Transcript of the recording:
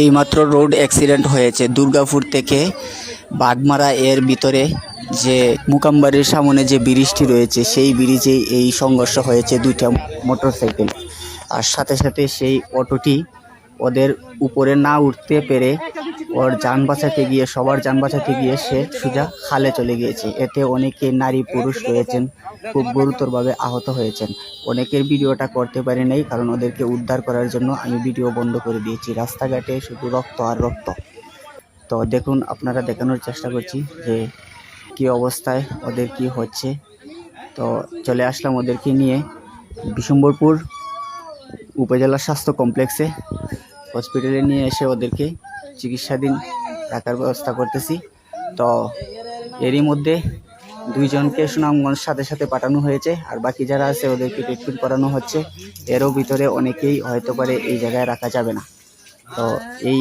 এইমাত্র road accident হয়েছে দুর্গাপুর থেকে বাগমারা এর ভিতরে যে মুকামবাড়ির সামনে যে ব্রিজটি রয়েছে সেই ব্রিজেই এই সংঘর্ষ হয়েছে দুইটা মোটরসাইকেল। আর সাথে সাথে সেই অটোটি ওদের উপরে না উঠতে পেরে ওর যান বাঁচাতে গিয়ে সবার যান বাঁচাতে গিয়ে সে সোজা খালে চলে গিয়েছে। এতে অনেকে নারী পুরুষ রয়েছেন খুব গুরুতরভাবে আহত হয়েছেন। অনেকের ভিডিওটা করতে পারি নাই কারণ ওদেরকে উদ্ধার করার জন্য আমি ভিডিও বন্ধ করে দিয়েছি। রাস্তাঘাটে শুধু রক্ত আর রক্ত। তো দেখুন, আপনারা দেখানোর চেষ্টা করছি যে কি অবস্থায় ওদের কি হচ্ছে। তো চলে আসলাম ওদেরকে নিয়ে বিশম্বরপুর উপজেলা স্বাস্থ্য কমপ্লেক্সে হসপিটালে নিয়ে এসে ওদেরকে চিকিৎসাধীন রাখার ব্যবস্থা করতেছি। তো এরই মধ্যে দুইজনকে সুনামগঞ্জ সাথে সাথে পাঠানো হয়েছে, আর বাকি যারা আছে ওদেরকে ট্রিটমেন্ট করানো হচ্ছে। এরও ভিতরে অনেকেই হয়তো পারে এই জায়গায় রাখা যাবে না। তো এই